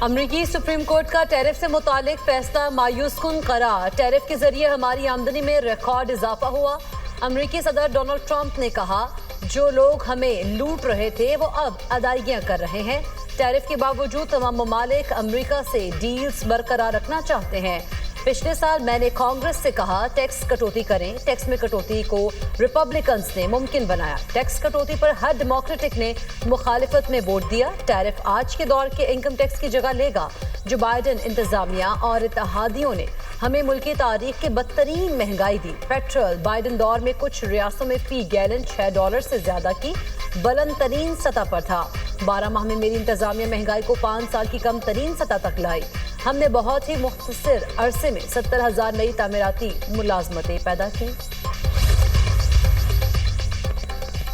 امریکی supreme court کا tariff سے متعلق فیصلہ مایوس کن قرار۔ ٹیرف کے ذریعے ہماری آمدنی میں ریکارڈ اضافہ ہوا۔ امریکی صدر ڈونلڈ ٹرمپ نے کہا جو لوگ ہمیں لوٹ رہے تھے وہ اب ادائیگیاں کر رہے ہیں۔ ٹیرف کے باوجود تمام ممالک امریکہ سے ڈیلز برقرار رکھنا چاہتے ہیں۔ پچھلے سال میں نے کانگریس سے کہا ٹیکس کٹوتی کریں۔ ٹیکس میں کٹوتی کو ریپبلکنز نے ممکن بنایا۔ ٹیکس کٹوتی پر ہر ڈیموکریٹک نے مخالفت میں ووٹ دیا۔ ٹیرف آج کے دور کے انکم ٹیکس کی جگہ لے گا جو بائیڈن انتظامیہ اور اتحادیوں نے ہمیں ملکی تاریخ کی بدترین مہنگائی دی۔ پیٹرول بائیڈن دور میں کچھ ریاستوں میں فی گیلن $6 سے زیادہ کی بلند ترین سطح پر تھا۔ 12 ماہ میں میری انتظامیہ مہنگائی کو 5 سال کی کم ترین سطح تک لائی۔ ہم نے بہت ہی مختصر عرصے میں 70,000 نئی تعمیراتی ملازمتیں پیدا کی۔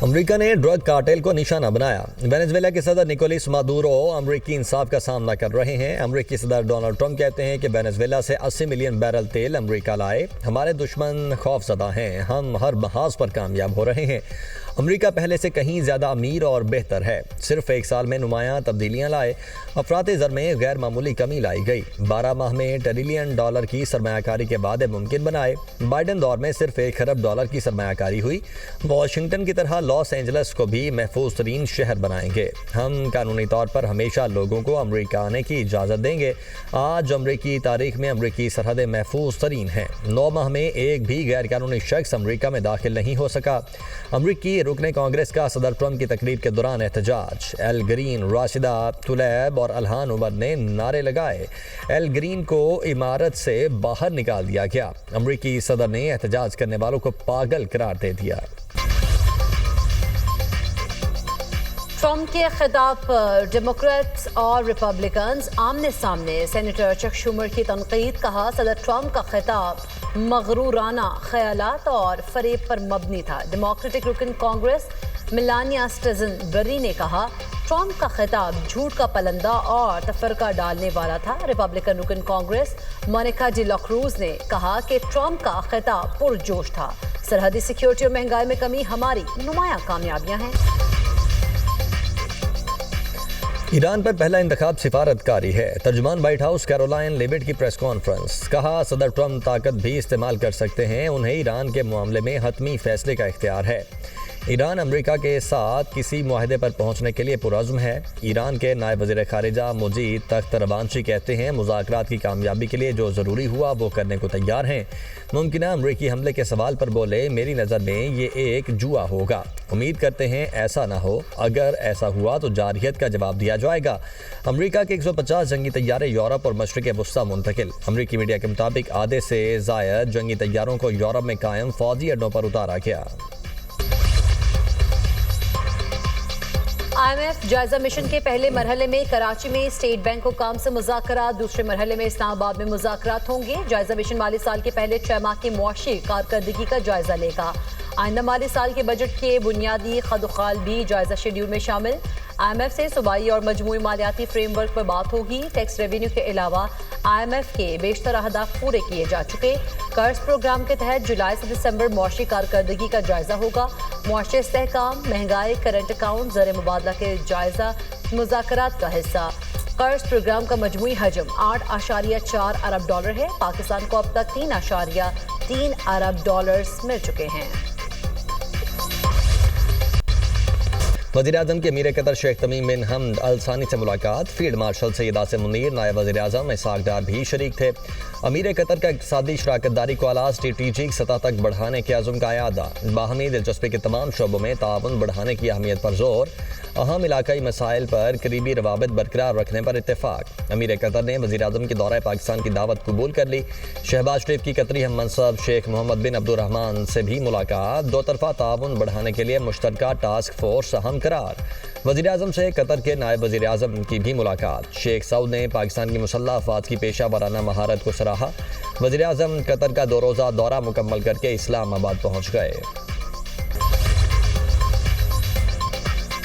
امریکہ نے ڈرگ کارٹیل کو نشانہ بنایا۔ وینزویلا کے صدر نکولاس مادورو امریکی انصاف کا سامنا کر رہے ہیں۔ امریکی صدر ڈونلڈ ٹرمپ کہتے ہیں کہ وینزویلا سے 80 ملین بیرل تیل امریکہ لائے۔ ہمارے دشمن خوف زدہ ہیں، ہم ہر محاذ پر کامیاب ہو رہے ہیں۔ امریکہ پہلے سے کہیں زیادہ امیر اور بہتر ہے۔ صرف 1 سال میں نمایاں تبدیلیاں لائے۔ افراط زر میں غیر معمولی کمی لائی گئی۔ 12 ماہ میں $1 ٹریلین کی سرمایہ کاری کے وعدے ممکن بنائے۔ بائیڈن دور میں صرف $1 ارب کی سرمایہ کاری ہوئی۔ واشنگٹن کی طرح لاس اینجلس کو بھی محفوظ ترین شہر بنائیں گے۔ ہم قانونی طور پر ہمیشہ لوگوں کو امریکہ آنے کی اجازت دیں گے۔ آج امریکی تاریخ میں امریکی سرحدیں محفوظ ترین ہیں۔ 9 ماہ میں ایک بھی غیر قانونی شخص امریکہ میں داخل نہیں ہو سکا۔ امریکی رکن کانگریس کا صدر ٹرمپ کی تقریر کے دوران احتجاج۔ ایل گرین، راشدہ طلیب اور الہان عمر نے نعرے لگائے۔ ایل گرین کو عمارت سے باہر نکال دیا گیا۔ امریکی صدر نے احتجاج کرنے والوں کو پاگل قرار دے دیا۔ ٹرمپ کے خطاب پر ڈیموکریٹس اور ریپبلکنز آمنے سامنے۔ سینیٹر چک شومر کی تنقید، کہا صدر ٹرمپ کا خطاب مغرورانہ خیالات اور فریب پر مبنی تھا۔ ڈیموکریٹک رکن کانگریس میلانیا اسٹیزن بری نے کہا ٹرمپ کا خطاب جھوٹ کا پلندہ اور تفرقہ ڈالنے والا تھا۔ ریپبلکن رکن Congress Monica De La Cruz نے کہا کہ ٹرمپ کا خطاب پرجوش تھا۔ سرحدی سیکیورٹی اور مہنگائی میں کمی ہماری نمایاں کامیابیاں ہیں۔ ایران پر پہلا انتخاب سفارتکاری ہے۔ ترجمان وائٹ ہاؤس کیرولائن لیوٹ کی پریس کانفرنس۔ کہا صدر ٹرمپ طاقت بھی استعمال کر سکتے ہیں، انہیں ایران کے معاملے میں حتمی فیصلے کا اختیار ہے۔ ایران امریکہ کے ساتھ کسی معاہدے پر پہنچنے کے لیے پرعزم ہے۔ ایران کے نائب وزیر خارجہ مجید تخت روانشی کہتے ہیں مذاکرات کی کامیابی کے لیے جو ضروری ہوا وہ کرنے کو تیار ہیں۔ ممکنہ امریکی حملے کے سوال پر بولے میری نظر میں یہ ایک جوا ہوگا، امید کرتے ہیں ایسا نہ ہو، اگر ایسا ہوا تو جارحیت کا جواب دیا جائے گا۔ امریکہ کے 150 جنگی طیارے یورپ اور مشرق وسطیٰ منتقل۔ امریکی میڈیا کے مطابق آدھے سے زائد جنگی طیاروں کو یورپ میں قائم فوجی اڈوں پر اتارا گیا۔ IMF جائزہ مشن کے پہلے مرحلے میں کراچی میں اسٹیٹ بینک حکام سے مذاکرات، دوسرے مرحلے میں اسلام آباد میں مذاکرات ہوں گے۔ جائزہ مشن مالی سال کے پہلے 6 ماہ کی معاشی کارکردگی کا جائزہ لے گا۔ آئندہ مالی سال کے بجٹ کے بنیادی خدوخال بھی جائزہ شیڈول میں شامل۔ IMF سے صوبائی اور مجموعی مالیاتی فریم ورک پر بات ہوگی۔ ٹیکس ریونیو کے علاوہ IMF کے بیشتر اہداف پورے کیے جا چکے۔ قرض پروگرام کے تحت جولائی سے دسمبر معاشی کارکردگی کا جائزہ ہوگا۔ معاشی استحکام، مہنگائی، کرنٹ اکاؤنٹ، زر مبادلہ کے جائزہ مذاکرات کا حصہ۔ قرض پروگرام کا مجموعی حجم $8.4 ارب ہے۔ پاکستان کو اب تک $3.3 ارب مل چکے ہیں۔ وزیراعظم کے امیر قطر شیخ تمیم بن حمد ال ثانی سے ملاقات۔ فیلڈ مارشل سید عاصم منیر، نائب وزیر اعظم اسحاق ڈار بھی شریک تھے۔ امیر قطر کا اقتصادی شراکت داری کو اعلیٰ اسٹریٹجک سطح تک بڑھانے کے عزم کا اعادہ۔ باہمی دلچسپی کے تمام شعبوں میں تعاون بڑھانے کی اہمیت پر زور۔ اہم علاقائی مسائل پر قریبی روابط برقرار رکھنے پر اتفاق۔ امیر قطر نے وزیر اعظم کی دورہ پاکستان کی دعوت قبول کر لی۔ شہباز شریف کی قطری ہم منصب شیخ محمد بن عبد الرحمن سے بھی ملاقات۔ دو طرفہ تعاون بڑھانے کے لیے مشترکہ ٹاسک فورس اہم قرار۔ وزیر اعظم سے قطر کے نائب وزیر اعظم کی بھی ملاقات۔ شیخ سعود نے پاکستان کی مسلح افواج کی پیشہ ورانہ مہارت کو سراہا۔ وزیر اعظم قطر کا 2 روزہ دورہ مکمل کر کے اسلام آباد پہنچ گئے۔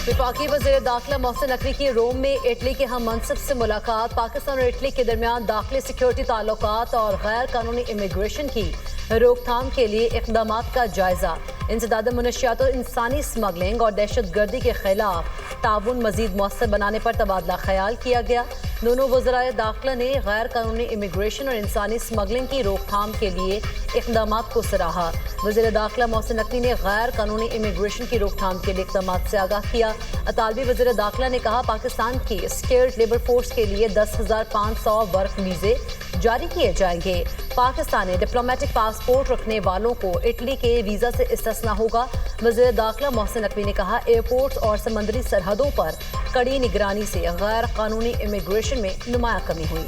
وفاقی وزیر داخلہ محسن نقوی کی روم میں اٹلی کے ہم منصب سے ملاقات۔ پاکستان اور اٹلی کے درمیان داخلی سیکیورٹی تعلقات اور غیر قانونی امیگریشن کی روک تھام کے لیے اقدامات کا جائزہ۔ انسداد منشیات اور انسانی اسمگلنگ اور دہشت گردی کے خلاف تعاون مزید مؤثر بنانے پر تبادلہ خیال کیا گیا۔ دونوں وزرائے داخلہ نے غیر قانونی امیگریشن اور انسانی اسمگلنگ کی روک تھام کے لیے اقدامات کو سراہا۔ وزیر داخلہ محسن نقوی نے غیر قانونی امیگریشن کی روک تھام کے لیے اقدامات سے آگاہ کیا۔ اطالوی وزیر داخلہ نے کہا پاکستان کی اسکلڈ لیبر فورس کے لیے 10,500 ورک ویزے جاری کیے جائیں گے۔ پاکستانی ڈپلومیٹک پاسپورٹ رکھنے والوں کو اٹلی کے ویزا سے استثناء ہوگا۔ وزیر داخلہ محسن نقوی نے کہا ایئرپورٹس اور سمندری سرحدوں پر کڑی نگرانی سے غیر قانونی امیگریشن میں نمایاں کمی ہوئی۔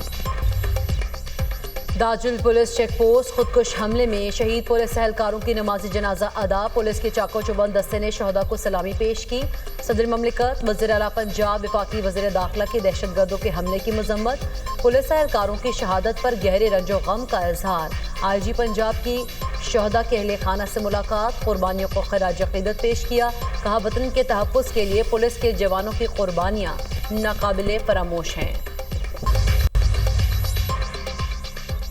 داجل پولیس چیک پوسٹ خودکش حملے میں شہید پولیس اہلکاروں کی نمازی جنازہ ادا۔ پولیس کے چاقو چوبند دستے نے شہداء کو سلامی پیش کی۔ صدر مملکت وزیر اعلیٰ پنجاب وفاقی وزیر داخلہ کی دہشت گردوں کے حملے کی مذمت۔ پولیس اہلکاروں کی شہادت پر گہرے رنج و غم کا اظہار۔ آئی جی پنجاب کی شہداء کے اہل خانہ سے ملاقات، قربانیوں کو خراج عقیدت پیش کیا۔ کہا وطن کے تحفظ کے لیے پولیس کے جوانوں کی قربانیاں ناقابل فراموش ہیں۔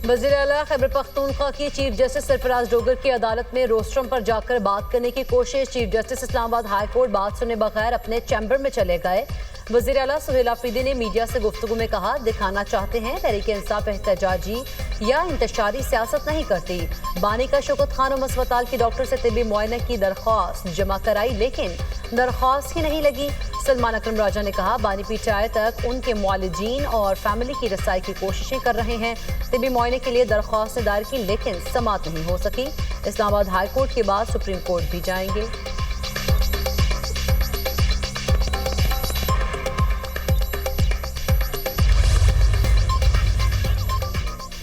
وزیر اعلیٰ خیبر پختونخوا کی چیف جسٹس سرفراز ڈوگر کی عدالت میں روسٹرم پر جا کر بات کرنے کی کوشش۔ چیف جسٹس اسلام آباد ہائی کورٹ بات سنے بغیر اپنے چیمبر میں چلے گئے۔ وزیر اعلیٰ سہیل آفریدی نے میڈیا سے گفتگو میں کہا دکھانا چاہتے ہیں تحریک انصاف احتجاجی یا انتشاری سیاست نہیں کرتی۔ بانی کا شوکت خانم اسپتال کی ڈاکٹر سے طبی معائنہ کی درخواست جمع کرائی لیکن درخواست ہی نہیں لگی۔ سلمان اکرم راجہ نے کہا بانی پی ٹی آئی تک ان کے معالجین اور فیملی کی رسائی کی کوششیں کر رہے ہیں۔ طبی معائنے کے لیے درخواست دائر کی لیکن سماعت نہیں ہو سکی۔ اسلام آباد ہائی کورٹ کے بعد سپریم کورٹ بھی جائیں گے۔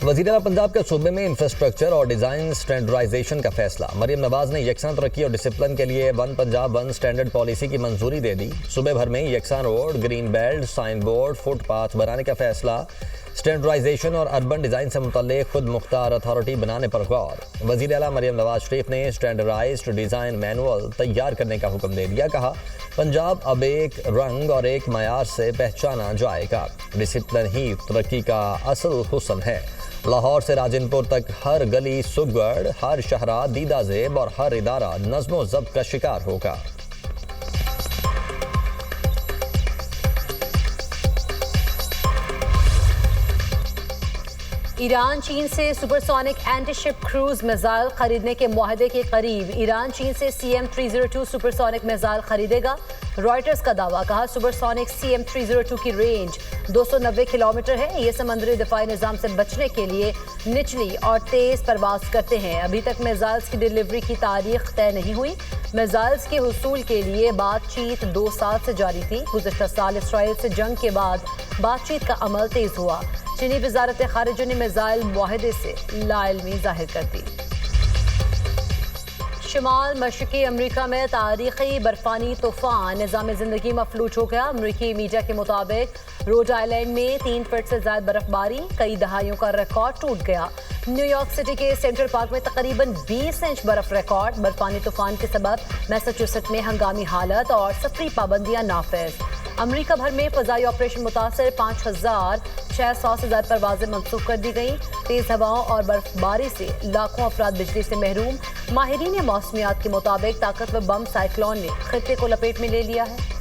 وزیر اعلیٰ پنجاب کا صوبے میں انفراسٹرکچر اور ڈیزائن سٹینڈرڈائزیشن کا فیصلہ۔ مریم نواز نے یکساں ترقی اور ڈسپلن کے لیے one Punjab one standard policy کی منظوری دے دی۔ صوبے بھر میں یکساں road, green belt, sign board, footpath بنانے کا فیصلہ۔ سٹینڈرڈائزیشن اور اربن ڈیزائن سے متعلق خود مختار اتھارٹی بنانے پر غور۔ وزیر اعلیٰ مریم نواز شریف نے سٹینڈرڈائزڈ ڈیزائن مینول تیار کرنے کا حکم دے دیا۔ کہا پنجاب اب ایک رنگ اور ایک معیار سے پہچانا جائے گا۔ ڈسپلن ہی ترقی کا اصل حسن ہے۔ لاہور سے راجن پور تک ہر گلی سگڑ، ہر شہرہ دیدہ زیب اور ہر ادارہ نظم و ضبط کا شکار ہوگا۔ ایران چین سے سپر سونک اینٹی شپ کروز میزائل خریدنے کے معاہدے کے قریب۔ ایران چین سے CM-302 سپر سونک میزائل خریدے گا۔ رائٹرز کا دعویٰ، کہا سپر سونک CM-302 کی رینج 290 کلومیٹر ہے۔ یہ سمندری دفاعی نظام سے بچنے کے لیے نچلی اور تیز پرواز کرتے ہیں۔ ابھی تک میزائلز کی ڈیلیوری کی تاریخ طے نہیں ہوئی۔ میزائلز کے حصول کے لیے بات چیت 2 سال سے جاری تھی۔ گزشتہ سال اسرائیل سے جنگ کے بعد بات چیت کا عمل تیز ہوا۔ چینی وزارت خارجہ نے میزائل معاہدے سے لا علمی ظاہر کر دی۔ شمال مشرقی امریکہ میں تاریخی برفانی طوفان نظام زندگی مفلوج ہو گیا۔ امریکی میڈیا کے مطابق روڈ آئلینڈ میں 3 فٹ سے زائد برف باری، کئی دہائیوں کا ریکارڈ ٹوٹ گیا۔ نیو یارک سٹی کے سینٹرل پارک میں تقریباً 20 انچ برف ریکارڈ۔ برفانی طوفان کے سبب میساچوسیٹس میں ہنگامی حالت اور سفری پابندیاں نافذ۔ امریکہ بھر میں فضائی آپریشن متاثر 5,600 سے زائد پروازیں منسوخ کر دی گئیں۔ تیز ہواؤں اور برف باری سے لاکھوں افراد بجلی سے محروم۔ ماہرین موسمیات کے مطابق طاقتور بم سائیکلون نے خطے کو لپیٹ میں لے لیا ہے۔